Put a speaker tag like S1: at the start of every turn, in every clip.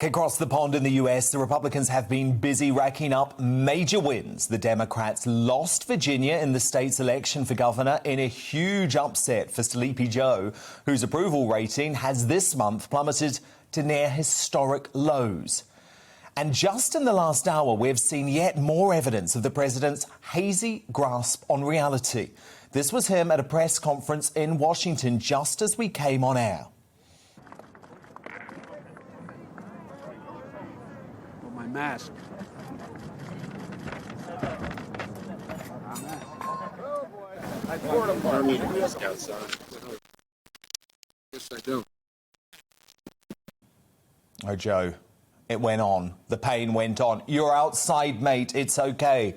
S1: Across the pond in the US, the Republicans have been busy racking up major wins. The Democrats lost Virginia in the state's election for governor in a huge upset for Sleepy Joe, whose approval rating has this month plummeted to near historic lows. And just in the last hour, we've seen yet more evidence of the president's hazy grasp on reality. This was him at a press conference in Washington just as we came on air.
S2: Mask.
S3: I poured them for me outside. Yes, I do.
S1: Oh, Joe, it went on. The pain went on. You're outside, mate. It's okay.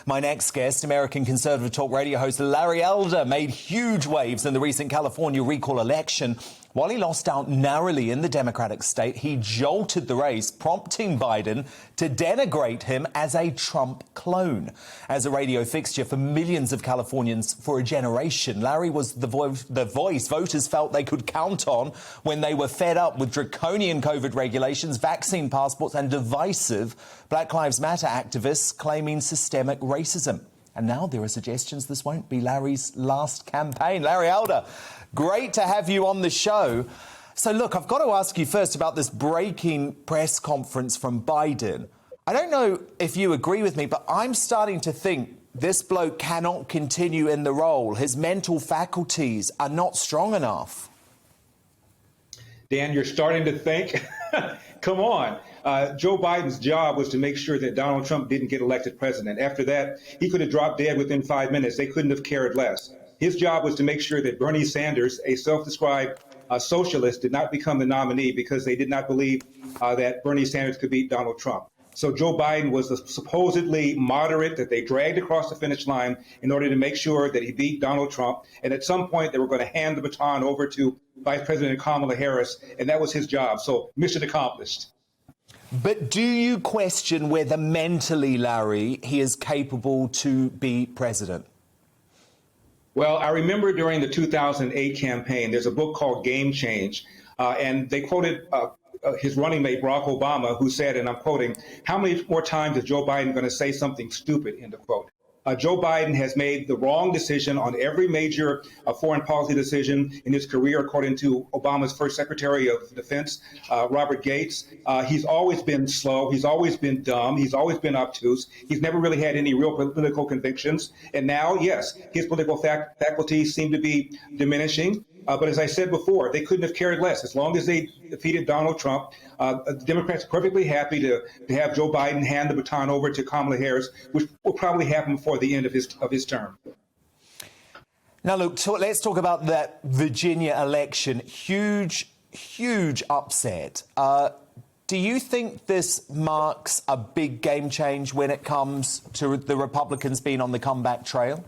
S1: My next guest, American conservative talk radio host Larry Elder, made huge waves in the recent California recall election. While he lost out narrowly in the Democratic state, he jolted the race, prompting Biden to denigrate him as a Trump clone. As a radio fixture for millions of Californians for a generation, Larry was the voice voters felt they could count on when they were fed up with draconian COVID regulations, vaccine passports and divisive Black Lives Matter activists claiming systemic racism. And now there are suggestions this won't be Larry's last campaign. Larry Elder, great to have you on the show. So, look, I've got to ask you first about this breaking press conference from Biden. I don't know if you agree with me, but I'm starting to think this bloke cannot continue in the role. His mental faculties are not strong enough.
S4: Dan, you're starting to think? Come on. Joe Biden's job was to make sure that Donald Trump didn't get elected president. After that, he could have dropped dead within 5 minutes. They couldn't have cared less. His job was to make sure that Bernie Sanders, a self-described socialist, did not become the nominee because they did not believe that Bernie Sanders could beat Donald Trump. So Joe Biden was the supposedly moderate that they dragged across the finish line in order to make sure that he beat Donald Trump. And at some point, they were going to hand the baton over to Vice President Kamala Harris, and that was his job. So mission accomplished.
S1: But do you question whether mentally, Larry, he is capable to be president?
S4: Well, I remember during the 2008 campaign, there's a book called Game Change, and they quoted his running mate, Barack Obama, who said, and I'm quoting, "How many more times is Joe Biden going to say something stupid?" End of quote. Joe Biden has made the wrong decision on every major foreign policy decision in his career, according to Obama's first Secretary of Defense, Robert Gates. He's always been slow. He's always been dumb. He's always been obtuse. He's never really had any real political convictions. And now, yes, his political faculties seem to be diminishing. But as I said before, they couldn't have cared less. As long as they defeated Donald Trump, the Democrats are perfectly happy to have Joe Biden hand the baton over to Kamala Harris, which will probably happen before the end of his term.
S1: Now, look, let's talk about that Virginia election. Huge upset. Do you think this marks a big game change when it comes to the Republicans being on the comeback trail?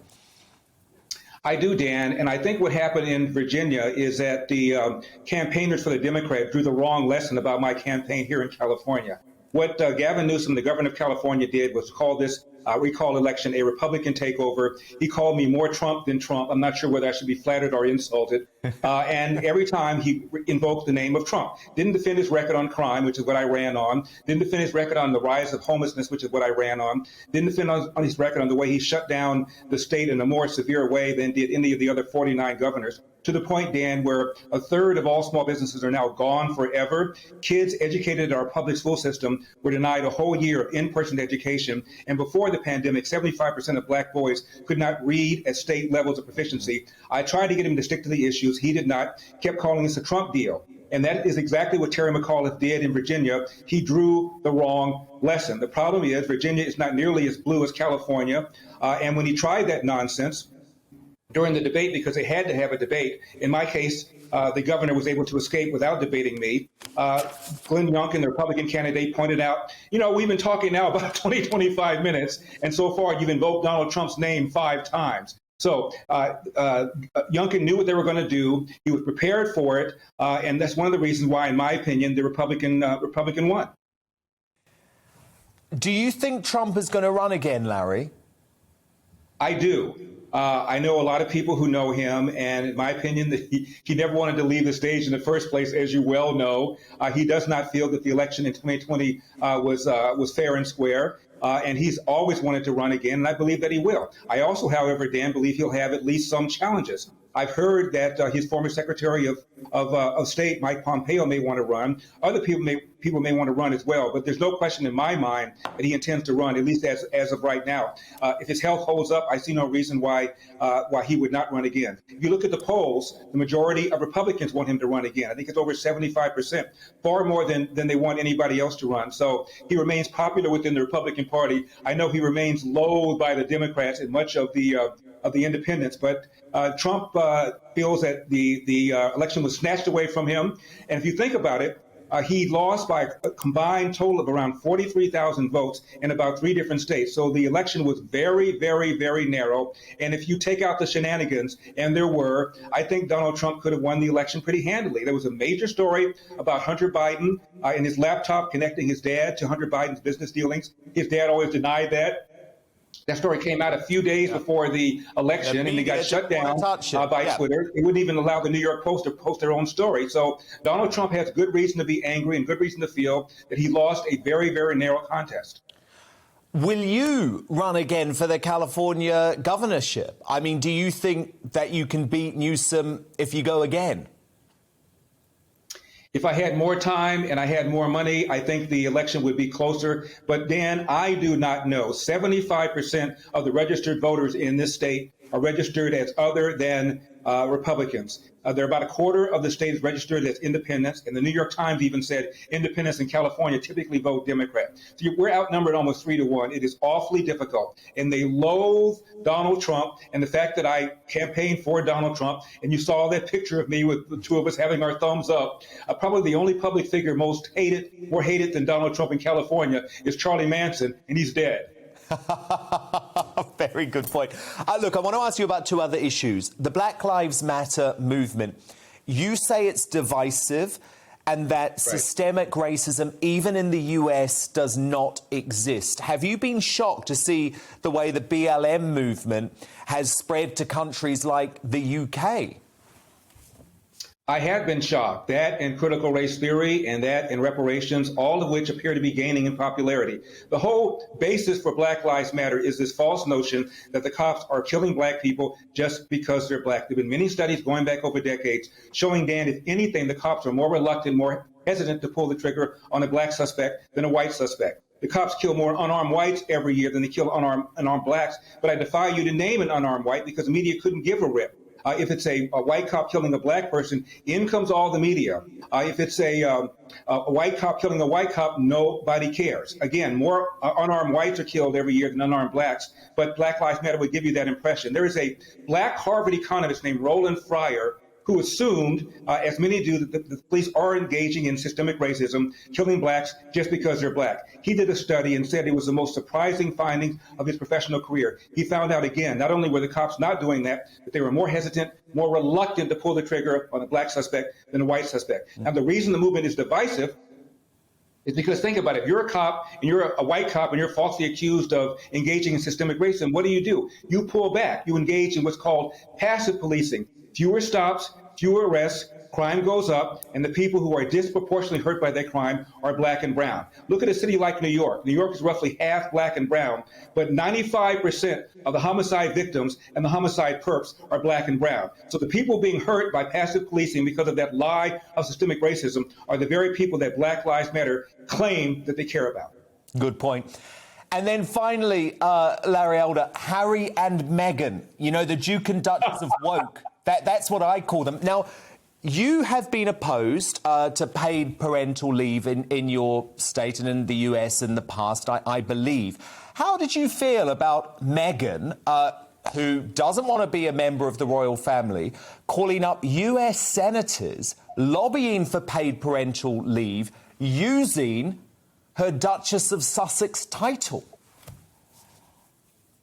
S4: I do, Dan, and I think what happened in Virginia is that the campaigners for the Democrat drew the wrong lesson about my campaign here in California. What Gavin Newsom, the governor of California, did was call this recall election a Republican takeover. He called me more Trump than Trump. I'm not sure whether I should be flattered or insulted. And every time he invoked the name of Trump. Didn't defend his record on crime, which is what I ran on. Didn't defend his record on the rise of homelessness, which is what I ran on. Didn't defend on his record on the way he shut down the state in a more severe way than did any of the other 49 governors. To the point, Dan, where a third of all small businesses are now gone forever. Kids educated in our public school system were denied a whole year of in-person education. And before the pandemic, 75% of black boys could not read at state levels of proficiency. I tried to get him to stick to the issues. He did not, kept calling this a Trump deal. And that is exactly what Terry McAuliffe did in Virginia. He drew the wrong lesson. The problem is Virginia is not nearly as blue as California. And when he tried that nonsense, during the debate, because they had to have a debate. In my case, the governor was able to escape without debating me. Glenn Youngkin, the Republican candidate, pointed out, you know, we've been talking now about 25 minutes, and so far you've invoked Donald Trump's name 5 times. So Youngkin knew what they were going to do. He was prepared for it, and that's one of the reasons why, in my opinion, the Republican won.
S1: Do you think Trump is going to run again, Larry?
S4: I do. I know a lot of people who know him, and in my opinion, that he never wanted to leave the stage in the first place, as you well know. He does not feel that the election in 2020 was fair and square. And he's always wanted to run again, and I believe that he will. I also, however, Dan, believe he'll have at least some challenges. I've heard that his former Secretary of State, Mike Pompeo, may want to run. Other people may want to run as well, but there's no question in my mind that he intends to run, at least as of right now. If his health holds up, I see no reason why he would not run again. If you look at the polls, the majority of Republicans want him to run again. I think it's over 75%, far more than they want anybody else to run. So he remains popular within the Republican Party. I know he remains loathed by the Democrats and much of the independents, but Trump feels that the election was snatched away from him. And if you think about it, he lost by a combined total of around 43,000 votes in about 3 different states. So the election was very, very, very narrow. And if you take out the shenanigans, and there were, I think Donald Trump could have won the election pretty handily. There was a major story about Hunter Biden and his laptop connecting his dad to Hunter Biden's business dealings. His dad always denied that. That story came out a few days before the election, and it got shut down by Twitter. It wouldn't even allow the New York Post to post their own story. So Donald Trump has good reason to be angry and good reason to feel that he lost a very, very narrow contest.
S1: Will you run again for the California governorship? I mean, do you think that you can beat Newsom if you go again?
S4: If I had more time and I had more money, I think the election would be closer. But Dan, I do not know. 75% of the registered voters in this state are registered as other than Republicans. There are about a quarter of the state is registered as independents, and the New York Times even said independents in California typically vote Democrat. So we're outnumbered almost 3-1. It is awfully difficult, and they loathe Donald Trump and the fact that I campaigned for Donald Trump, and you saw that picture of me with the two of us having our thumbs up. Probably the only public figure more hated than Donald Trump in California is Charlie Manson, and he's dead.
S1: Very good point. Look, I want to ask you about 2 other issues. The Black Lives Matter movement. You say it's divisive and that systemic racism, even in the US, does not exist. Have you been shocked to see the way the BLM movement has spread to countries like the UK?
S4: I have been shocked. That and critical race theory and that and reparations, all of which appear to be gaining in popularity. The whole basis for Black Lives Matter is this false notion that the cops are killing black people just because they're black. There have been many studies going back over decades showing, Dan, if anything, the cops are more reluctant, more hesitant to pull the trigger on a black suspect than a white suspect. The cops kill more unarmed whites every year than they kill unarmed blacks. But I defy you to name an unarmed white because the media couldn't give a rip. If it's a white cop killing a black person, in comes all the media. If it's a white cop killing a white cop, nobody cares. Again, more unarmed whites are killed every year than unarmed blacks, but Black Lives Matter would give you that impression. There is a black Harvard economist named Roland Fryer who assumed, as many do, that the police are engaging in systemic racism, killing blacks just because they're black. He did a study and said it was the most surprising finding of his professional career. He found out again, not only were the cops not doing that, but they were more hesitant, more reluctant to pull the trigger on a black suspect than a white suspect. Now, the reason the movement is divisive is because, think about it, if you're a cop and you're a white cop and you're falsely accused of engaging in systemic racism, what do? You pull back. You engage in what's called passive policing. Fewer stops, fewer arrests, crime goes up, and the people who are disproportionately hurt by that crime are black and brown. Look at a city like New York. New York is roughly half black and brown, but 95% of the homicide victims and the homicide perps are black and brown. So the people being hurt by passive policing because of that lie of systemic racism are the very people that Black Lives Matter claim that they care about.
S1: Good point. And then finally, Larry Elder, Harry and Meghan, the Duke and Duchess of woke. That's what I call them. Now, you have been opposed to paid parental leave in your state and in the US in the past, I believe. How did you feel about Meghan, who doesn't want to be a member of the royal family, calling up US senators, lobbying for paid parental leave, using her Duchess of Sussex title?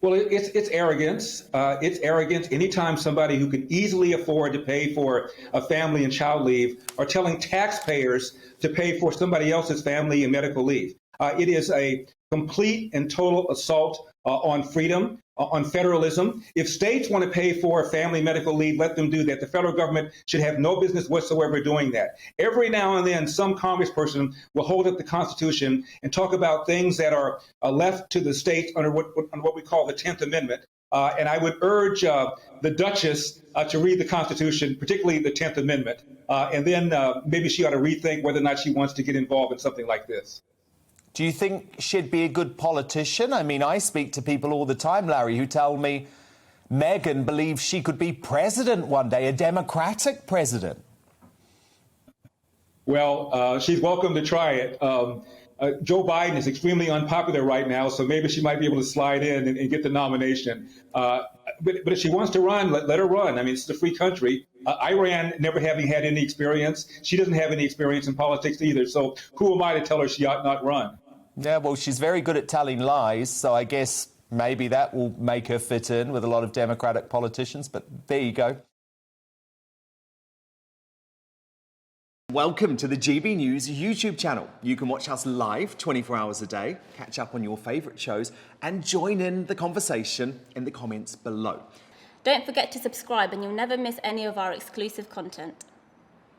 S4: Well, it's arrogance. It's arrogance anytime somebody who could easily afford to pay for a family and child leave are telling taxpayers to pay for somebody else's family and medical leave. It is a complete and total assault on freedom, on federalism. If states want to pay for a family medical leave, let them do that. The federal government should have no business whatsoever doing that. Every now and then, some congressperson will hold up the Constitution and talk about things that are left to the states under what we call the 10th Amendment. And I would urge the Duchess to read the Constitution, particularly the 10th Amendment, and then maybe she ought to rethink whether or not she wants to get involved in something like this.
S1: Do you think she'd be a good politician? I mean, I speak to people all the time, Larry, who tell me Meghan believes she could be president one day, a Democratic president.
S4: Well, she's welcome to try it. Joe Biden is extremely unpopular right now, so maybe she might be able to slide in and get the nomination. But if she wants to run, let her run. I mean, it's a free country. I ran never having had any experience. She doesn't have any experience in politics either. So who am I to tell her she ought not run?
S1: Yeah, well, she's very good at telling lies, so I guess maybe that will make her fit in with a lot of Democratic politicians. But there you go. Welcome to the GB News YouTube channel. You can watch us live 24 hours a day, catch up on your favourite shows and join in the conversation in the comments below.
S5: Don't forget to subscribe and you'll never miss any of our exclusive content.